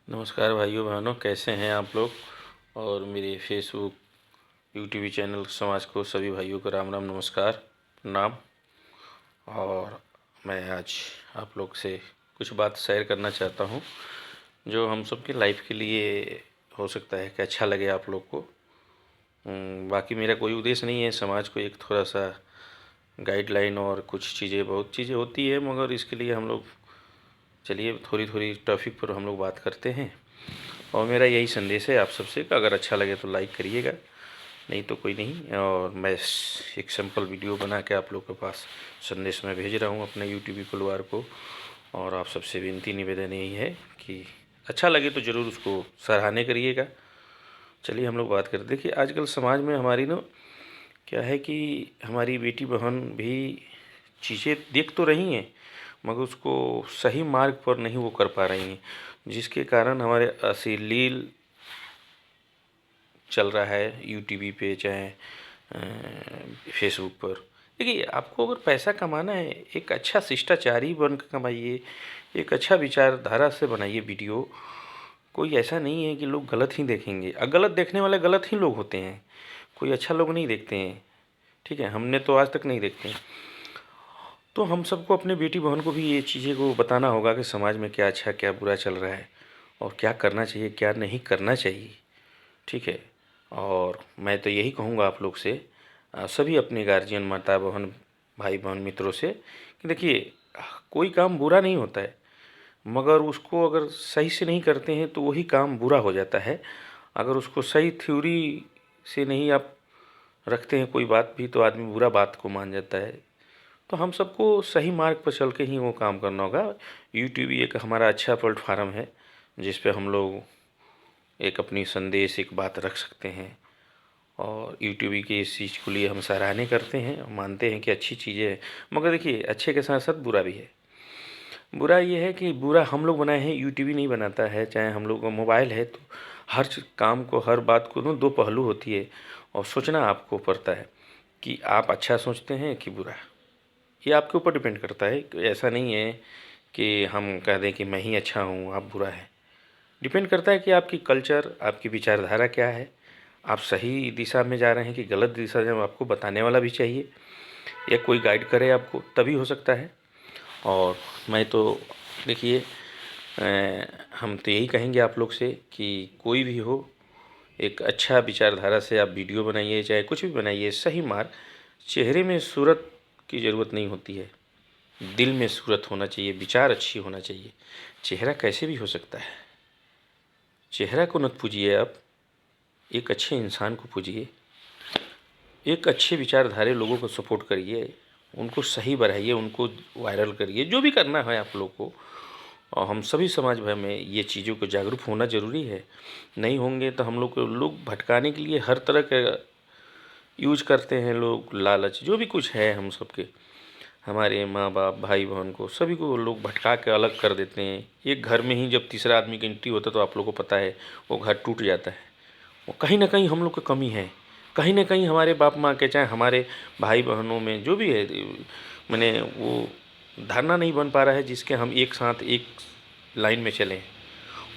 नमस्कार भाइयों बहनों, कैसे हैं आप लोग। और मेरे फेसबुक यूट्यूब चैनल समाज को सभी भाइयों को राम राम नमस्कार प्रणाम। और मैं आज आप लोग से कुछ बात शेयर करना चाहता हूं जो हम सब की लाइफ के लिए हो सकता है कि अच्छा लगे आप लोग को। बाकी मेरा कोई उद्देश्य नहीं है समाज को एक थोड़ा सा गाइडलाइन और कुछ चीज़ें बहुत चीज़ें होती है, मगर इसके लिए हम लोग चलिए थोड़ी थोड़ी टॉपिक पर हम लोग बात करते हैं। और मेरा यही संदेश है आप सबसे कि अगर अच्छा लगे तो लाइक करिएगा, नहीं तो कोई नहीं। और मैं एक सिंपल वीडियो बना के आप लोग के पास संदेश में भेज रहा हूँ अपने यूट्यूब परिवार को। और आप सबसे विनती निवेदन यही है कि अच्छा लगे तो ज़रूर उसको सराहने करिएगा। चलिए हम लोग बात करते। देखिए आजकल समाज में हमारी ना क्या है कि हमारी बेटी बहन भी चीज़ें देख तो रही हैं, मगर उसको सही मार्ग पर नहीं वो कर पा रही हैं, जिसके कारण हमारे अश्लील चल रहा है यूट्यूब पे चाहे फेसबुक पर। देखिए आपको अगर पैसा कमाना है एक अच्छा शिष्टाचारी बन कर कमाइए, एक अच्छा विचारधारा से बनाइए वीडियो। कोई ऐसा नहीं है कि लोग गलत ही देखेंगे, गलत देखने वाले गलत ही लोग होते हैं, कोई अच्छा लोग नहीं देखते हैं। ठीक है, हमने तो आज तक नहीं देखते हैं। तो हम सबको अपने बेटी बहन को भी ये चीज़ें को बताना होगा कि समाज में क्या अच्छा क्या बुरा चल रहा है और क्या करना चाहिए क्या नहीं करना चाहिए। ठीक है। और मैं तो यही कहूँगा आप लोग से, सभी अपने गार्जियन माता बहन भाई बहन मित्रों से कि देखिए कोई काम बुरा नहीं होता है, मगर उसको अगर सही से नहीं करते हैं तो वही काम बुरा हो जाता है। अगर उसको सही थ्योरी से नहीं आप रखते हैं कोई बात भी तो आदमी बुरा बात को मान जाता है। तो हम सबको सही मार्ग पर चल के ही वो काम करना होगा। यूट्यूब एक हमारा अच्छा प्लेटफार्म है जिस पे हम लोग एक अपनी संदेश एक बात रख सकते हैं। और यूट्यूब की इस चीज़ के लिए हम सराहने करते हैं, मानते हैं कि अच्छी चीज़ें हैं। मगर देखिए अच्छे के साथ साथ बुरा भी है। बुरा ये है कि बुरा हम लोग बनाए हैं, यूट्यूब ही नहीं बनाता है। चाहे हम लोग का मोबाइल है तो हर काम को हर बात को ना दो पहलू होती है, और सोचना आपको पड़ता है कि आप अच्छा सोचते हैं कि बुरा। ये आपके ऊपर डिपेंड करता है। ऐसा नहीं है कि हम कह दें कि मैं ही अच्छा हूँ आप बुरा है। डिपेंड करता है कि आपकी कल्चर आपकी विचारधारा क्या है, आप सही दिशा में जा रहे हैं कि गलत दिशा में। आपको बताने वाला भी चाहिए या कोई गाइड करे आपको, तभी हो सकता है। और मैं तो देखिए हम तो यही कहेंगे आप लोग से कि कोई भी हो एक अच्छा विचारधारा से आप वीडियो बनाइए चाहे कुछ भी बनाइए, सही मार्ग। चेहरे में सूरत की ज़रूरत नहीं होती है, दिल में सूरत होना चाहिए, विचार अच्छी होना चाहिए। चेहरा कैसे भी हो सकता है, चेहरा को मत पूजिए आप, एक अच्छे इंसान को पूजिए, एक अच्छे विचारधारे लोगों को सपोर्ट करिए, उनको सही बढ़ाइए, उनको वायरल करिए, जो भी करना है आप लोग को। और हम सभी समाज भर में ये चीज़ों को जागरूक होना ज़रूरी है। नहीं होंगे तो हम लोग को लोग भटकाने के लिए हर तरह का यूज करते हैं लोग, लालच जो भी कुछ है हम सबके, हमारे माँ बाप भाई बहन को सभी को लोग भटका के अलग कर देते हैं। एक घर में ही जब तीसरा आदमी की एंट्री होता है तो आप लोग को पता है वो घर टूट जाता है। वो कहीं ना कहीं हम लोग की कमी है, कहीं ना कहीं हमारे बाप माँ के चाहे हमारे भाई बहनों में जो भी है, मैंने वो धारणा नहीं बन पा रहा है जिसके हम एक साथ एक लाइन में चलें,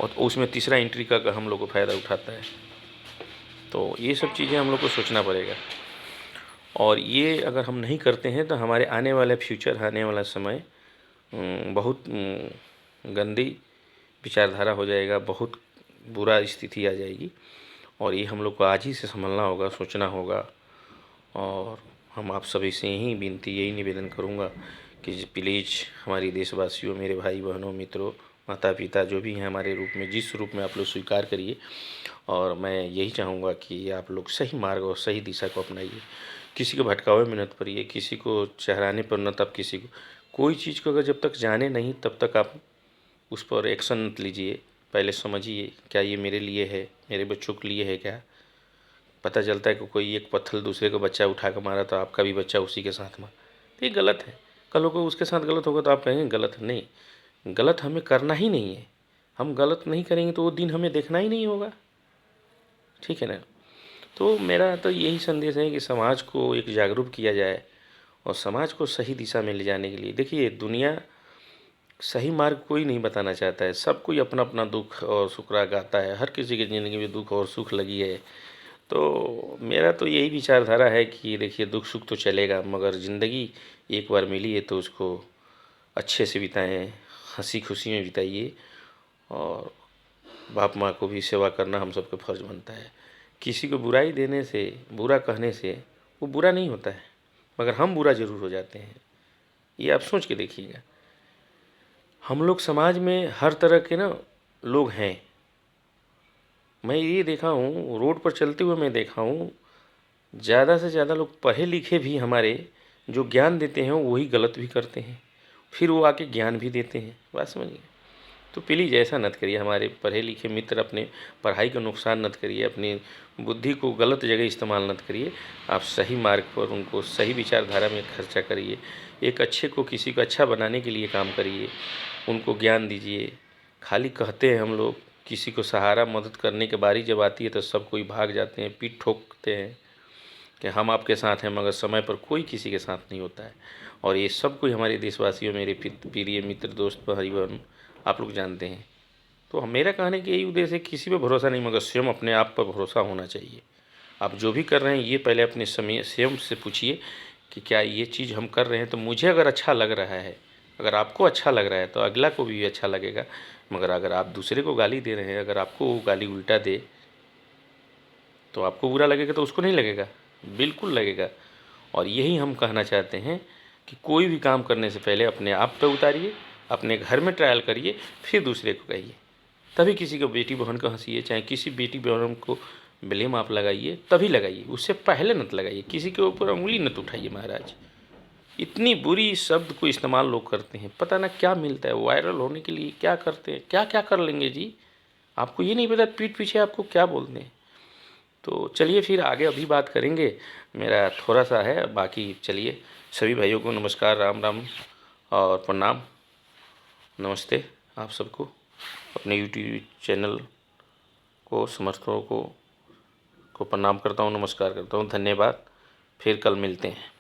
और उसमें तीसरा एंट्री का हम लोग को फ़ायदा उठाता है। तो ये सब चीज़ें हम लोग को सोचना पड़ेगा। और ये अगर हम नहीं करते हैं तो हमारे आने वाला फ्यूचर, आने वाला समय बहुत गंदी विचारधारा हो जाएगा, बहुत बुरा स्थिति आ जाएगी। और ये हम लोग को आज ही से संभलना होगा, सोचना होगा। और हम आप सभी से यही विनती यही निवेदन करूँगा कि प्लीज़ हमारी देशवासियों, मेरे भाई बहनों मित्रों माता पिता जो भी हैं हमारे रूप में, जिस रूप में आप लोग स्वीकार करिए। और मैं यही चाहूँगा कि आप लोग सही मार्ग और सही दिशा को अपनाइए, किसी को भटकावे में मत पड़िए, किसी को चढ़ाने पर न, तब किसी को कोई चीज़ को अगर जब तक जाने नहीं तब तक आप उस पर एक्शन मत लीजिए। पहले समझिए क्या ये मेरे लिए है, मेरे बच्चों के लिए है क्या। पता चलता है कि कोई एक पत्थर दूसरे को बच्चा उठा कर मारा तो आपका भी बच्चा उसी के साथ मारा, तो ये गलत है। कल को उसके साथ गलत होगा तो आप कहेंगे गलत है। नहीं, गलत हमें करना ही नहीं है। हम गलत नहीं करेंगे तो वो दिन हमें देखना ही नहीं होगा। ठीक है ना। तो मेरा तो यही संदेश है कि समाज को एक जागरूक किया जाए और समाज को सही दिशा में ले जाने के लिए। देखिए दुनिया सही मार्ग कोई नहीं बताना चाहता है। सब कोई अपना अपना दुख और सुख गाता है। हर किसी की ज़िंदगी में दुख और सुख लगी है। तो मेरा तो यही विचारधारा है कि देखिए, दुख सुख तो चलेगा, मगर ज़िंदगी एक बार मिली है तो उसको अच्छे से बिताएं, हंसी खुशी में बिताइए। और बाप माँ को भी सेवा करना हम सबका फर्ज बनता है। किसी को बुराई देने से, बुरा कहने से वो बुरा नहीं होता है, मगर हम बुरा ज़रूर हो जाते हैं। ये आप सोच के देखिएगा। हम लोग समाज में हर तरह के ना लोग हैं। मैं ये देखा हूँ, रोड पर चलते हुए मैं देखा हूँ, ज़्यादा से ज़्यादा लोग पढ़े लिखे भी हमारे जो ज्ञान देते हैं वही गलत भी करते हैं, फिर वो आके ज्ञान भी देते हैं। बात समझिए। तो प्लीज़ ऐसा मत करिए। हमारे पढ़े लिखे मित्र अपने पढ़ाई का नुकसान मत करिए, अपनी बुद्धि को गलत जगह इस्तेमाल मत करिए। आप सही मार्ग पर उनको सही विचारधारा में खर्चा करिए। एक अच्छे को, किसी को अच्छा बनाने के लिए काम करिए, उनको ज्ञान दीजिए। खाली कहते हैं हम लोग, किसी को सहारा मदद करने की बारी जब आती है तो सब कोई भाग जाते हैं, पीठ ठोकते हैं कि हम आपके साथ हैं, मगर समय पर कोई किसी के साथ नहीं होता है। और ये सब कोई हमारे देशवासियों, मेरे प्रिय मित्र, दोस्त, भाई बहन, आप लोग जानते हैं। तो मेरा कहने का यही उद्देश्य है, किसी पे भरोसा नहीं, मगर स्वयं अपने आप पर भरोसा होना चाहिए। आप जो भी कर रहे हैं ये पहले अपने स्वयं से पूछिए कि क्या ये चीज़ हम कर रहे हैं तो मुझे अगर अच्छा लग रहा है, अगर आपको अच्छा लग रहा है तो अगला को भी अच्छा लगेगा। मगर अगर आप दूसरे को गाली दे रहे हैं, अगर आपको वो गाली उल्टा दे तो आपको बुरा लगेगा, तो उसको नहीं लगेगा? बिल्कुल लगेगा। और यही हम कहना चाहते हैं कि कोई भी काम करने से पहले अपने आप पे उतारिए, अपने घर में ट्रायल करिए, फिर दूसरे को कहिए। तभी किसी को, बेटी बहन को हंसिए, चाहे किसी बेटी बहन को ब्लेम आप लगाइए, तभी लगाइए, उससे पहले मत लगाइए। किसी के ऊपर उंगली मत उठाइए महाराज। इतनी बुरी शब्द को इस्तेमाल लोग करते हैं, पता ना क्या मिलता है, वायरल होने के लिए क्या करते हैं, क्या क्या कर लेंगे जी। आपको ये नहीं पता पीठ पीछे आपको क्या बोलते हैं। तो चलिए फिर आगे अभी बात करेंगे, मेरा थोड़ा सा है बाकी। चलिए, सभी भाइयों को नमस्कार, राम राम और प्रणाम, नमस्ते आप सबको। अपने यूट्यूब चैनल को, समर्थकों को प्रणाम करता हूँ, नमस्कार करता हूँ। धन्यवाद। फिर कल मिलते हैं।